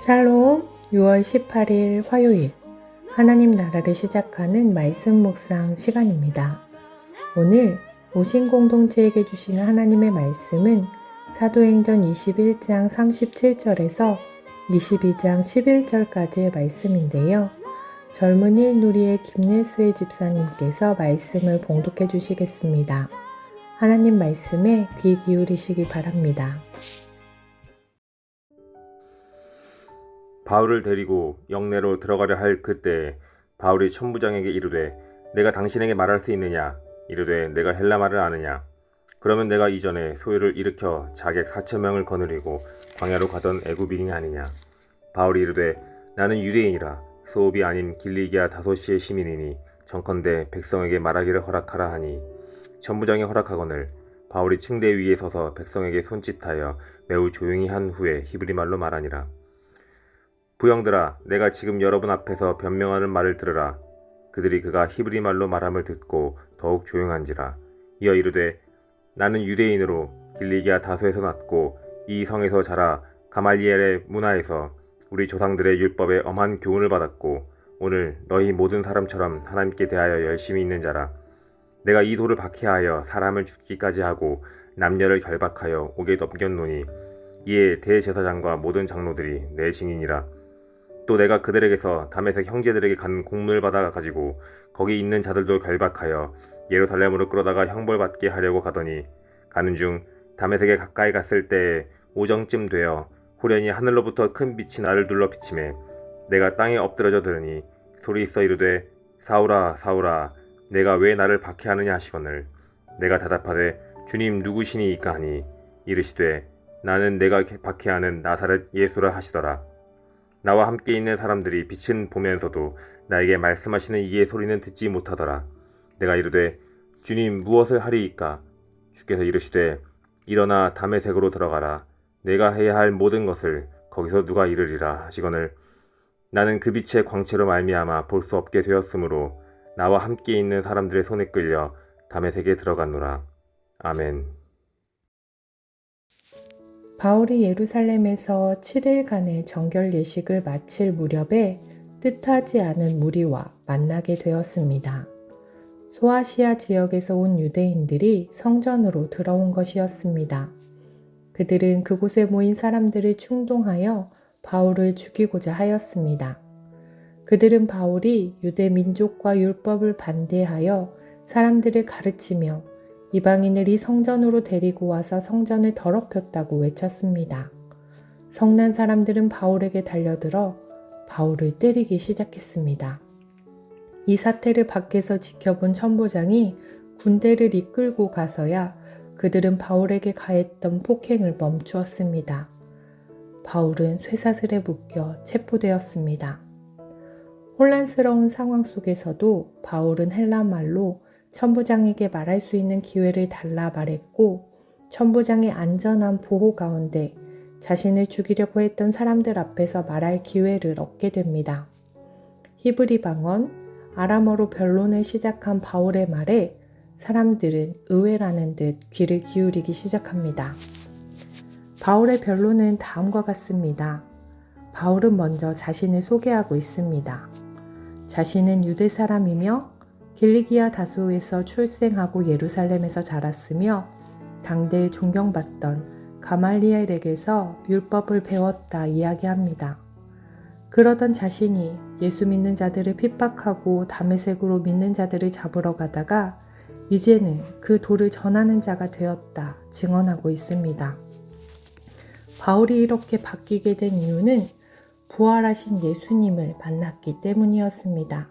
샬롬 6월 18일 화요일 하나님 나라를 시작하는 말씀 묵상 시간입니다. 오늘 오신 공동체에게 주시는 하나님의 말씀은 사도행전 21장 37절에서 22장 11절까지의 말씀인데요. 젊은이 누리의 김예수의 집사님께서 말씀을 봉독해 주시겠습니다. 하나님 말씀에 귀 기울이시기 바랍니다. 바울을 데리고 영내로 들어가려 할 그때에 바울이 천부장에게 이르되 내가 당신에게 말할 수 있느냐? 이르되 내가 헬라 말을 아느냐? 그러면 내가 이전에 소요를 일으켜 자객 4,000명을 거느리고 광야로 가던 애굽인이 아니냐? 바울이 이르되 나는 유대인이라 소읍이 아닌 길리기아 다소시의 시민이니 정컨대 백성에게 말하기를 허락하라 하니 천부장이 허락하거늘 바울이 층대 위에 서서 백성에게 손짓하여 매우 조용히 한 후에 히브리 말로 말하니라. 부형들아, 내가 지금 여러분 앞에서 변명하는 말을 들으라. 그들이 그가 히브리 말로 말함을 듣고 더욱 조용한지라. 이어 이르되 나는 유대인으로 길리기아 다소에서 났고 이 성에서 자라 가말리엘의 문화에서 우리 조상들의 율법에 엄한 교훈을 받았고 오늘 너희 모든 사람처럼 하나님께 대하여 열심히 있는 자라. 내가 이 돌을 박해하여 사람을 죽기까지 하고 남녀를 결박하여 옥에 넘겼노니 이에 대제사장과 모든 장로들이 내 증인이라. 또 내가 그들에게서 다메섹 형제들에게 간 공문을 받아 가지고 거기 있는 자들도 결박하여 예루살렘으로 끌어다가 형벌받게 하려고 가더니 가는 중 다메섹에 가까이 갔을 때에 오정쯤 되어 호련히 하늘로부터 큰 빛이 나를 둘러 비치매 내가 땅에 엎드러져 들으니 소리 있어 이르되 사울아 사울아 내가 왜 나를 박해하느냐 하시거늘 내가 대답하되 주님 누구시니이까 하니 이르시되 나는 내가 박해하는 나사렛 예수라 하시더라. 나와 함께 있는 사람들이 빛은 보면서도 나에게 말씀하시는 이의 소리는 듣지 못하더라. 내가 이르되 주님 무엇을 하리이까? 주께서 이르시되 일어나 다메섹으로 들어가라. 내가 해야 할 모든 것을 거기서 누가 이르리라 하시거늘 나는 그 빛의 광채로 말미암아 볼 수 없게 되었으므로 나와 함께 있는 사람들의 손에 끌려 다메섹에 들어갔노라. 아멘. 바울이 예루살렘에서 7일간의 정결 예식을 마칠 무렵에 뜻하지 않은 무리와 만나게 되었습니다. 소아시아 지역에서 온 유대인들이 성전으로 들어온 것이었습니다. 그들은 그곳에 모인 사람들을 충동하여 바울을 죽이고자 하였습니다. 그들은 바울이 유대 민족과 율법을 반대하여 사람들을 가르치며 이방인을 이 성전으로 데리고 와서 성전을 더럽혔다고 외쳤습니다. 성난 사람들은 바울에게 달려들어 바울을 때리기 시작했습니다. 이 사태를 밖에서 지켜본 천부장이 군대를 이끌고 가서야 그들은 바울에게 가했던 폭행을 멈추었습니다. 바울은 쇠사슬에 묶여 체포되었습니다. 혼란스러운 상황 속에서도 바울은 헬라 말로 천부장에게 말할 수 있는 기회를 달라 말했고 천부장의 안전한 보호 가운데 자신을 죽이려고 했던 사람들 앞에서 말할 기회를 얻게 됩니다. 히브리 방언, 아람어로 변론을 시작한 바울의 말에 사람들은 의외라는 듯 귀를 기울이기 시작합니다. 바울의 변론은 다음과 같습니다. 바울은 먼저 자신을 소개하고 있습니다. 자신은 유대 사람이며 길리기아 다소에서 출생하고 예루살렘에서 자랐으며 당대에 존경받던 가말리엘에게서 율법을 배웠다 이야기합니다. 그러던 자신이 예수 믿는 자들을 핍박하고 다메섹으로 믿는 자들을 잡으러 가다가 이제는 그 도를 전하는 자가 되었다 증언하고 있습니다. 바울이 이렇게 바뀌게 된 이유는 부활하신 예수님을 만났기 때문이었습니다.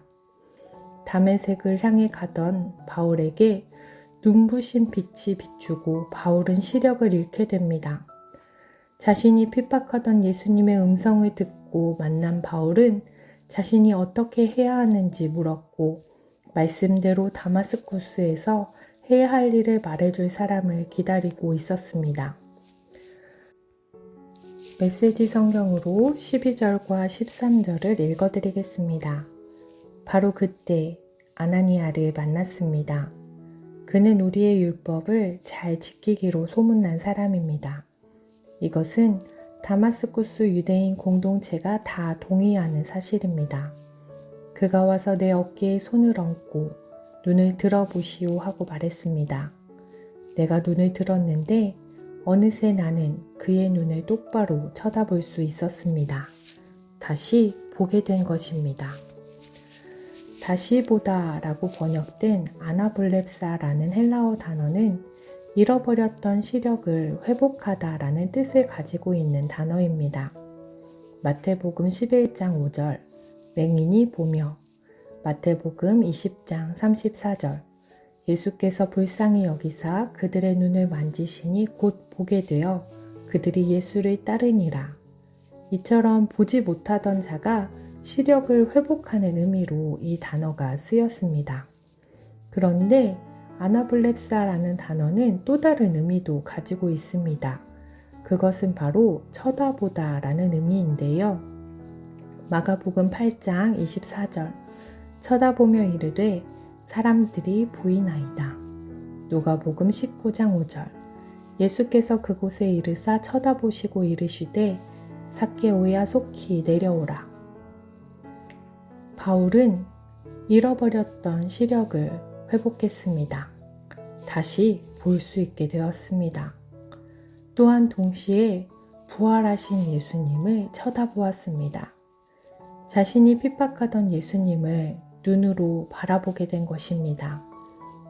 다메섹을 향해 가던 바울에게 눈부신 빛이 비추고 바울은 시력을 잃게 됩니다. 자신이 핍박하던 예수님의 음성을 듣고 만난 바울은 자신이 어떻게 해야 하는지 물었고 말씀대로 다마스쿠스에서 해야 할 일을 말해줄 사람을 기다리고 있었습니다. 메시지 성경으로 12절과 13절을 읽어드리겠습니다. 바로 그때 아나니아를 만났습니다. 그는 우리의 율법을 잘 지키기로 소문난 사람입니다. 이것은 다마스쿠스 유대인 공동체가 다 동의하는 사실입니다. 그가 와서 내 어깨에 손을 얹고 눈을 들어보시오 하고 말했습니다. 내가 눈을 들었는데 어느새 나는 그의 눈을 똑바로 쳐다볼 수 있었습니다. 다시 보게 된 것입니다. 다시 보다 라고 번역된 아나블렙사라는 헬라어 단어는 잃어버렸던 시력을 회복하다 라는 뜻을 가지고 있는 단어입니다. 마태복음 11장 5절 맹인이 보며, 마태복음 20장 34절 예수께서 불쌍히 여기사 그들의 눈을 만지시니 곧 보게 되어 그들이 예수를 따르니라. 이처럼 보지 못하던 자가 시력을 회복하는 의미로 이 단어가 쓰였습니다. 그런데 아나블렙사라는 단어는 또 다른 의미도 가지고 있습니다. 그것은 바로 쳐다보다 라는 의미인데요. 마가복음 8장 24절 쳐다보며 이르되 사람들이 보이나이다. 누가복음 19장 5절 예수께서 그곳에 이르사 쳐다보시고 이르시되 삭개오야 속히 내려오라. 바울은 잃어버렸던 시력을 회복했습니다. 다시 볼 수 있게 되었습니다. 또한 동시에 부활하신 예수님을 쳐다보았습니다. 자신이 핍박하던 예수님을 눈으로 바라보게 된 것입니다.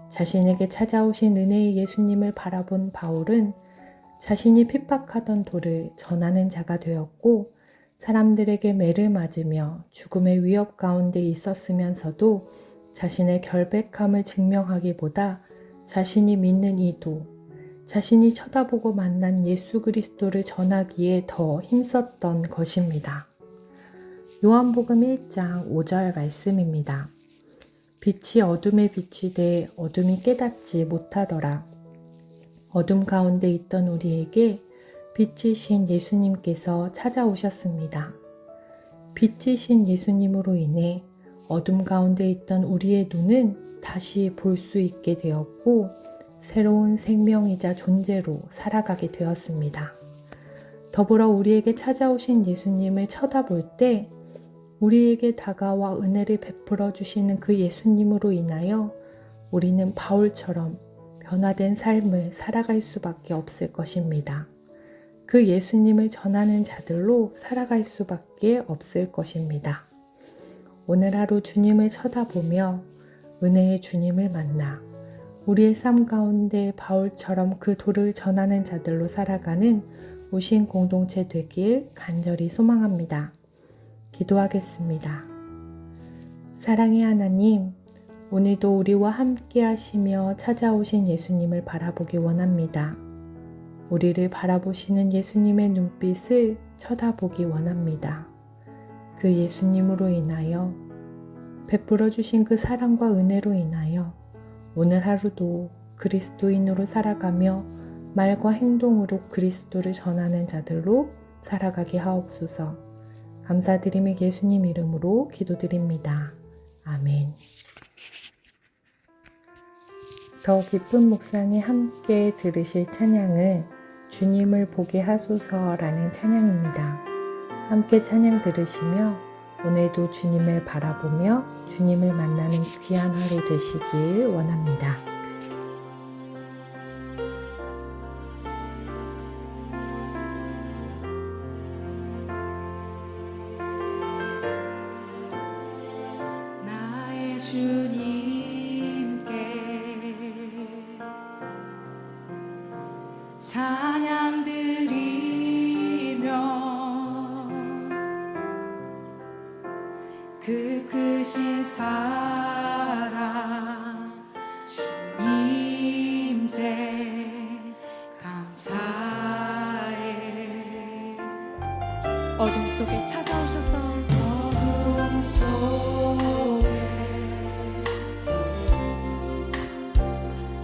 자신에게 찾아오신 은혜의 예수님을 바라본 바울은 자신이 핍박하던 도를 전하는 자가 되었고, 사람들에게 매를 맞으며 죽음의 위협 가운데 있었으면서도 자신의 결백함을 증명하기보다 자신이 믿는 이 도, 자신이 쳐다보고 만난 예수 그리스도를 전하기에 더 힘썼던 것입니다. 요한복음 1장 5절 말씀입니다. 빛이 어둠에 비치되 어둠이 깨닫지 못하더라. 어둠 가운데 있던 우리에게 빛이신 예수님께서 찾아오셨습니다. 빛이신 예수님으로 인해 어둠 가운데 있던 우리의 눈은 다시 볼 수 있게 되었고, 새로운 생명이자 존재로 살아가게 되었습니다. 더불어 우리에게 찾아오신 예수님을 쳐다볼 때 우리에게 다가와 은혜를 베풀어 주시는 그 예수님으로 인하여 우리는 바울처럼 변화된 삶을 살아갈 수밖에 없을 것입니다. 그 예수님을 전하는 자들로 살아갈 수밖에 없을 것입니다. 오늘 하루 주님을 쳐다보며 은혜의 주님을 만나 우리의 삶 가운데 바울처럼 그 도를 전하는 자들로 살아가는 우신 공동체 되길 간절히 소망합니다. 기도하겠습니다. 사랑의 하나님, 오늘도 우리와 함께 하시며 찾아오신 예수님을 바라보기 원합니다. 우리를 바라보시는 예수님의 눈빛을 쳐다보기 원합니다. 그 예수님으로 인하여 베풀어 주신 그 사랑과 은혜로 인하여 오늘 하루도 그리스도인으로 살아가며 말과 행동으로 그리스도를 전하는 자들로 살아가게 하옵소서. 감사드리며 예수님 이름으로 기도드립니다. 아멘. 더 깊은 묵상에 함께 들으실 찬양은 주님을 보게 하소서라는 찬양입니다. 함께 찬양 들으시며 오늘도 주님을 바라보며 주님을 만나는 귀한 하루 되시길 원합니다. 나의 주님께 찬양 드리며 그 크신 사랑 주 임재 감사해. 어둠 속에 찾아오셔서 어둠 속에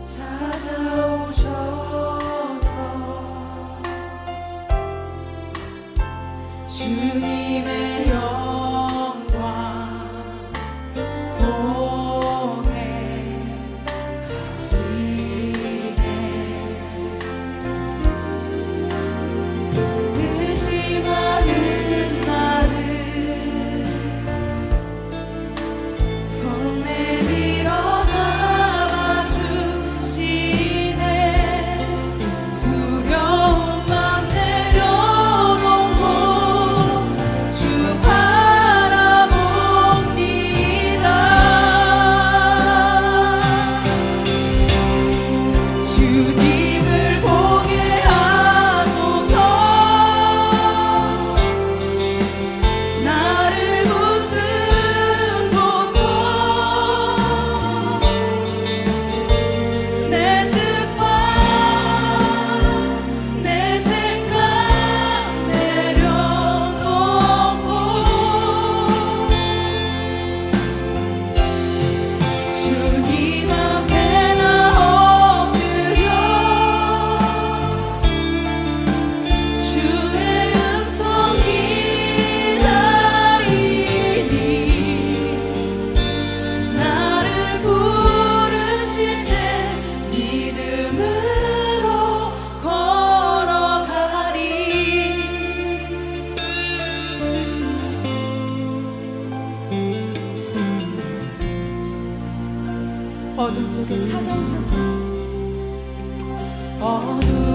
찾아오셔서 주님의 영광 공개하시네. 그 어둠 속에 찾아오셔서 어둠